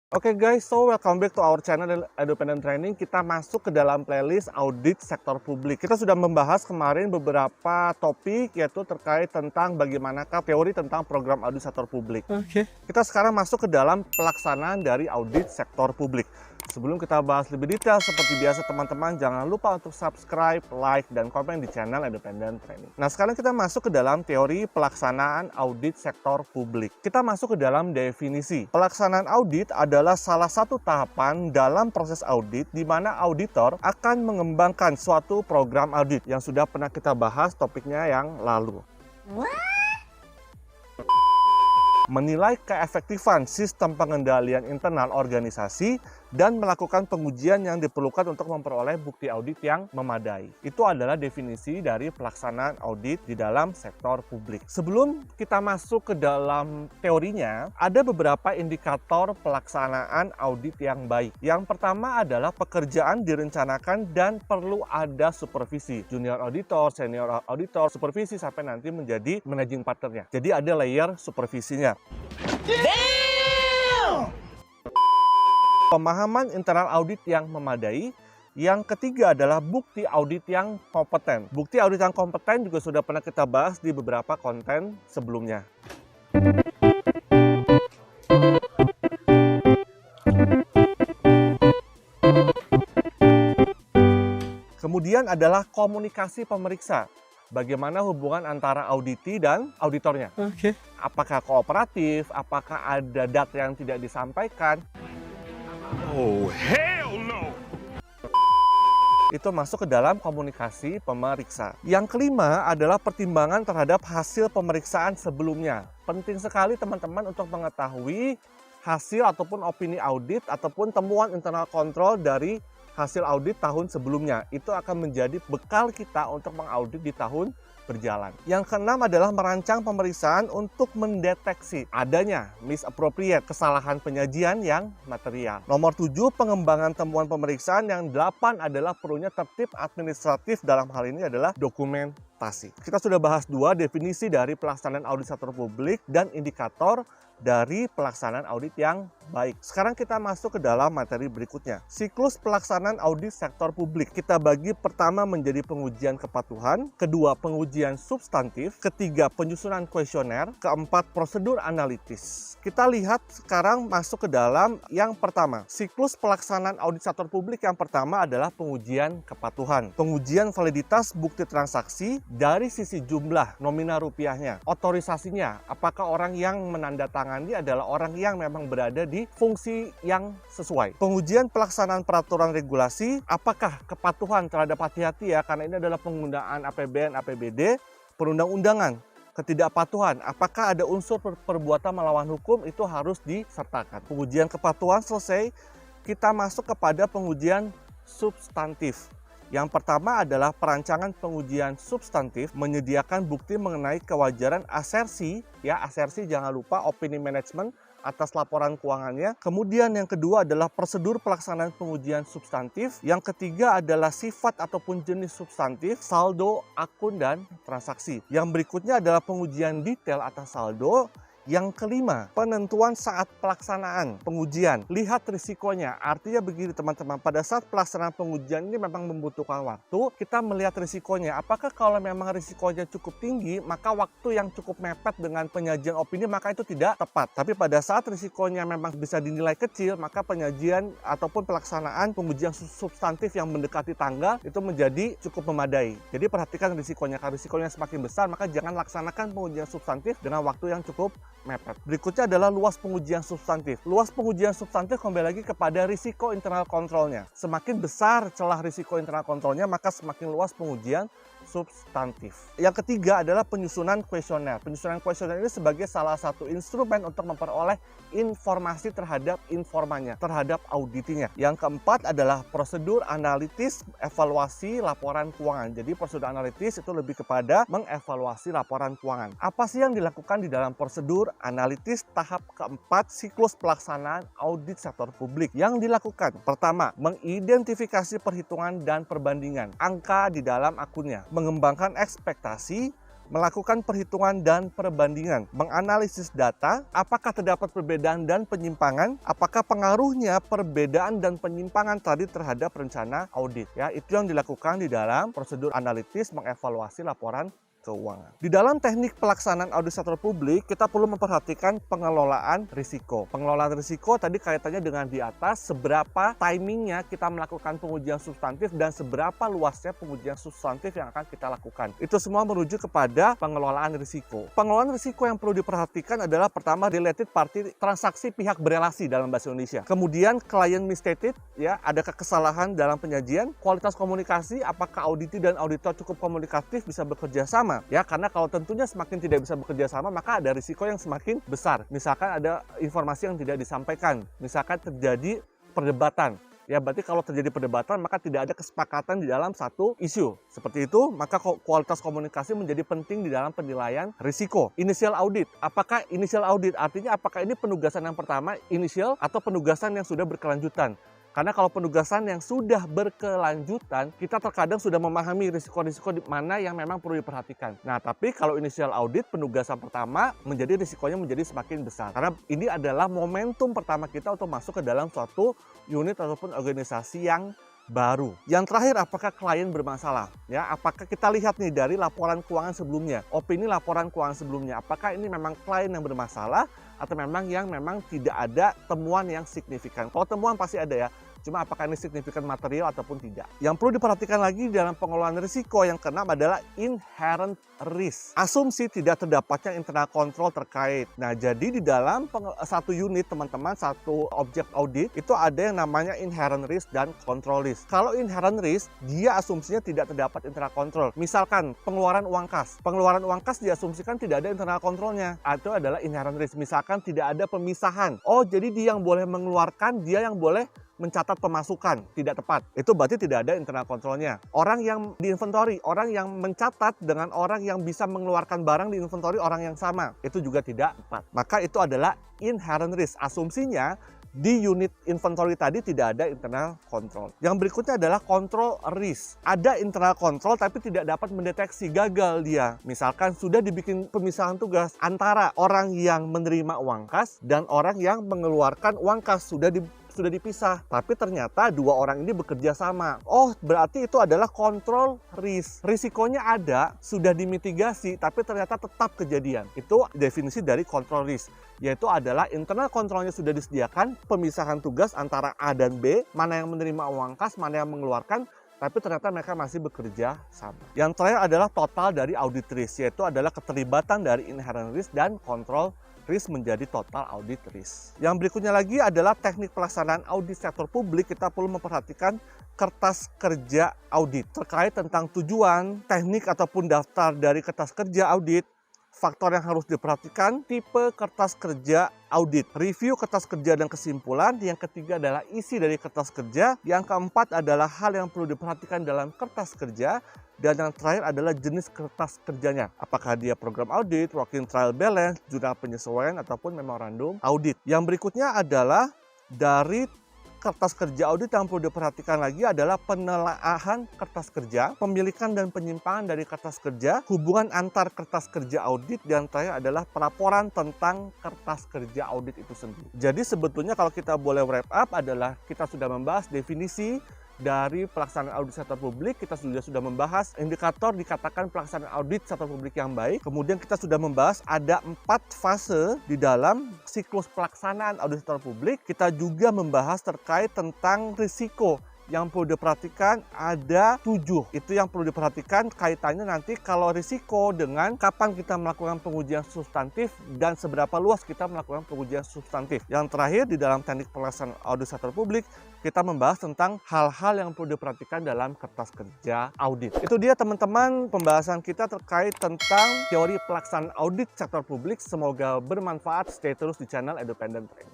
Oke guys, so welcome back to our channel Independent Training. Kita masuk ke dalam playlist audit sektor publik. Kita sudah membahas kemarin beberapa topik, yaitu terkait tentang bagaimanakah teori tentang program audit sektor publik. Kita sekarang masuk ke dalam pelaksanaan dari audit sektor publik. Sebelum kita bahas lebih detail, seperti biasa teman-teman jangan lupa untuk subscribe, like, dan komen di channel Independent Training. Nah, sekarang kita masuk ke dalam teori pelaksanaan audit sektor publik. Kita masuk ke dalam definisi. Pelaksanaan audit adalah salah satu tahapan dalam proses audit di mana auditor akan mengembangkan suatu program audit yang sudah pernah kita bahas topiknya yang lalu. Menilai keefektifan sistem pengendalian internal organisasi dan melakukan pengujian yang diperlukan untuk memperoleh bukti audit yang memadai. Itu adalah definisi dari pelaksanaan audit di dalam sektor publik. Sebelum kita masuk ke dalam teorinya, ada beberapa indikator pelaksanaan audit yang baik. Yang pertama adalah pekerjaan direncanakan dan perlu ada supervisi. Junior auditor, senior auditor, supervisi sampai nanti menjadi managing partnernya. Jadi ada layer supervisinya. Pemahaman internal audit yang memadai. Yang ketiga adalah bukti audit yang kompeten. Bukti audit yang kompeten juga sudah pernah kita bahas di beberapa konten sebelumnya. Kemudian adalah komunikasi pemeriksa. Bagaimana hubungan antara auditi dan auditornya. Apakah kooperatif, apakah ada data yang tidak disampaikan. Oh, hell no! Itu masuk ke dalam komunikasi pemeriksa. Yang kelima adalah pertimbangan terhadap hasil pemeriksaan sebelumnya. Penting sekali teman-teman untuk mengetahui hasil ataupun opini audit ataupun temuan internal control dari hasil audit tahun sebelumnya. Itu akan menjadi bekal kita untuk mengaudit di tahun berjalan. Yang keenam adalah merancang pemeriksaan untuk mendeteksi adanya misappropriate, kesalahan penyajian yang material. Nomor 7, pengembangan temuan pemeriksaan. Yang 8 adalah perlunya tertib administratif, dalam hal ini adalah dokumentasi. Kita sudah bahas 2 definisi dari pelaksanaan audit sektor publik dan indikator dari pelaksanaan audit yang baik. Sekarang kita masuk ke dalam materi berikutnya. Siklus pelaksanaan audit sektor publik. Kita bagi pertama menjadi pengujian kepatuhan, kedua pengujian substantif, ketiga penyusunan kuesioner, keempat prosedur analitis. Kita lihat sekarang masuk ke dalam yang pertama. Siklus pelaksanaan audit sektor publik yang pertama adalah pengujian kepatuhan. Pengujian validitas bukti transaksi dari sisi jumlah nominal rupiahnya, otorisasinya, apakah orang yang menandatangani adalah orang yang memang berada di fungsi yang sesuai. Pengujian pelaksanaan peraturan regulasi, apakah kepatuhan terhadap hati-hati ya, karena ini adalah penggunaan APBN, APBD, perundang-undangan. Ketidakpatuhan, apakah ada unsur perbuatan melawan hukum, itu harus disertakan. Pengujian kepatuhan selesai, kita masuk kepada pengujian substantif. Yang pertama adalah perancangan pengujian substantif, menyediakan bukti mengenai kewajaran asersi, ya asersi jangan lupa opini manajemen atas laporan keuangannya. Kemudian yang kedua adalah prosedur pelaksanaan pengujian substantif. Yang ketiga adalah sifat ataupun jenis substantif, saldo, akun, dan transaksi. Yang berikutnya adalah pengujian detail atas saldo. Yang kelima, penentuan saat pelaksanaan pengujian. Lihat risikonya. Artinya begini teman-teman, pada saat pelaksanaan pengujian ini memang membutuhkan waktu. Kita melihat risikonya. Apakah kalau memang risikonya cukup tinggi, maka waktu yang cukup mepet dengan penyajian opini, maka itu tidak tepat. Tapi pada saat risikonya memang bisa dinilai kecil, maka penyajian ataupun pelaksanaan pengujian substantif yang mendekati tanggal itu menjadi cukup memadai. Jadi perhatikan risikonya. Kalau risikonya semakin besar, maka jangan laksanakan pengujian substantif dengan waktu yang cukup mepet. Berikutnya adalah luas pengujian substantif. Luas pengujian substantif kembali lagi kepada risiko internal kontrolnya. Semakin besar celah risiko internal kontrolnya, maka semakin luas pengujian substantif. Yang ketiga adalah penyusunan kuesioner. Penyusunan kuesioner ini sebagai salah satu instrumen untuk memperoleh informasi terhadap informannya, terhadap auditinya. Yang keempat adalah prosedur analitis evaluasi laporan keuangan. Jadi prosedur analitis itu lebih kepada mengevaluasi laporan keuangan. Apa sih yang dilakukan di dalam prosedur analitis tahap keempat siklus pelaksanaan audit sektor publik? Yang dilakukan pertama, mengidentifikasi perhitungan dan perbandingan angka di dalam akunnya, mengembangkan ekspektasi, melakukan perhitungan dan perbandingan, menganalisis data, apakah terdapat perbedaan dan penyimpangan, apakah pengaruhnya perbedaan dan penyimpangan tadi terhadap rencana audit. Ya, itu yang dilakukan di dalam prosedur analitis mengevaluasi laporan keuangan. Di dalam teknik pelaksanaan audit sektor publik, kita perlu memperhatikan pengelolaan risiko. Pengelolaan risiko tadi kaitannya dengan di atas, seberapa timingnya kita melakukan pengujian substantif dan seberapa luasnya pengujian substantif yang akan kita lakukan. Itu semua merujuk kepada pengelolaan risiko. Pengelolaan risiko yang perlu diperhatikan adalah pertama related party, transaksi pihak berelasi dalam bahasa Indonesia. Kemudian client misstated, ya, adakah kesalahan dalam penyajian, kualitas komunikasi, apakah auditi dan auditor cukup komunikatif, bisa bekerja sama. Ya, karena kalau tentunya semakin tidak bisa bekerja sama, maka ada risiko yang semakin besar. Misalkan ada informasi yang tidak disampaikan, misalkan terjadi perdebatan. Ya, berarti kalau terjadi perdebatan, maka tidak ada kesepakatan di dalam satu isu. Seperti itu, maka kualitas komunikasi menjadi penting di dalam penilaian risiko. Initial audit. Apakah initial audit? Artinya apakah ini penugasan yang pertama, initial, atau penugasan yang sudah berkelanjutan? Karena kalau penugasan yang sudah berkelanjutan, kita terkadang sudah memahami risiko-risiko di mana yang memang perlu diperhatikan. Nah, tapi kalau initial audit, penugasan pertama, menjadi risikonya menjadi semakin besar. Karena ini adalah momentum pertama kita untuk masuk ke dalam suatu unit ataupun organisasi yang baru. Yang terakhir, apakah klien bermasalah? Ya, apakah kita lihat nih dari laporan keuangan sebelumnya, opini laporan keuangan sebelumnya, apakah ini memang klien yang bermasalah atau memang tidak ada temuan yang signifikan? Kalau temuan pasti ada ya, cuma apakah ini signifikan material ataupun tidak. Yang perlu diperhatikan lagi dalam pengelolaan risiko yang keenam adalah inherent risk. Asumsi tidak terdapatnya internal control terkait. Nah, jadi di dalam satu unit teman-teman, satu objek audit, itu ada yang namanya inherent risk dan control risk. Kalau inherent risk, dia asumsinya tidak terdapat internal control. Misalkan pengeluaran uang kas. Pengeluaran uang kas diasumsikan tidak ada internal controlnya. Itu adalah inherent risk. Misalkan tidak ada pemisahan. Oh, jadi dia yang boleh mengeluarkan, dia yang boleh mencatat pemasukan, tidak tepat. Itu berarti tidak ada internal controlnya. Orang yang di inventory, orang yang mencatat dengan orang yang bisa mengeluarkan barang di inventory orang yang sama, itu juga tidak tepat. Maka itu adalah inherent risk. Asumsinya di unit inventory tadi tidak ada internal control. Yang berikutnya adalah control risk. Ada internal control tapi tidak dapat mendeteksi, gagal dia. Misalkan sudah dibikin pemisahan tugas antara orang yang menerima uang kas dan orang yang mengeluarkan uang kas, sudah dipisah, tapi ternyata dua orang ini bekerja sama. Oh, berarti itu adalah control risk. Risikonya ada, sudah dimitigasi, tapi ternyata tetap kejadian. Itu definisi dari control risk, yaitu adalah internal controlnya sudah disediakan, pemisahan tugas antara A dan B, mana yang menerima uang kas, mana yang mengeluarkan, tapi ternyata mereka masih bekerja sama. Yang terakhir adalah total dari audit risk, yaitu adalah keterlibatan dari inherent risk dan control risk menjadi total audit risk. Yang berikutnya lagi adalah teknik pelaksanaan audit sektor publik. Kita perlu memperhatikan kertas kerja audit terkait tentang tujuan, teknik ataupun daftar dari kertas kerja audit. Faktor yang harus diperhatikan, tipe kertas kerja audit, review kertas kerja dan kesimpulan. Yang ketiga adalah isi dari kertas kerja. Yang keempat adalah hal yang perlu diperhatikan dalam kertas kerja. Dan yang terakhir adalah jenis kertas kerjanya. Apakah dia program audit, working trial balance, jurnal penyesuaian, ataupun memorandum audit. Yang berikutnya adalah dari kertas kerja audit yang perlu diperhatikan lagi adalah penelaahan kertas kerja, pemilikan dan penyimpangan dari kertas kerja, hubungan antar kertas kerja audit, dan terakhir adalah pelaporan tentang kertas kerja audit itu sendiri. Jadi sebetulnya kalau kita boleh wrap up adalah kita sudah membahas definisi dari pelaksanaan audit sektor publik. Kita sudah membahas indikator dikatakan pelaksanaan audit sektor publik yang baik. Kemudian kita sudah membahas ada 4 fase di dalam siklus pelaksanaan audit sektor publik. Kita juga membahas terkait tentang risiko yang perlu diperhatikan ada 7. Itu yang perlu diperhatikan kaitannya nanti kalau risiko dengan kapan kita melakukan pengujian substantif dan seberapa luas kita melakukan pengujian substantif. Yang terakhir di dalam teknik pelaksanaan audit sektor publik kita membahas tentang hal-hal yang perlu diperhatikan dalam kertas kerja audit. Itu dia teman-teman pembahasan kita terkait tentang teori pelaksanaan audit sektor publik. Semoga bermanfaat. Stay terus di channel Independent Train.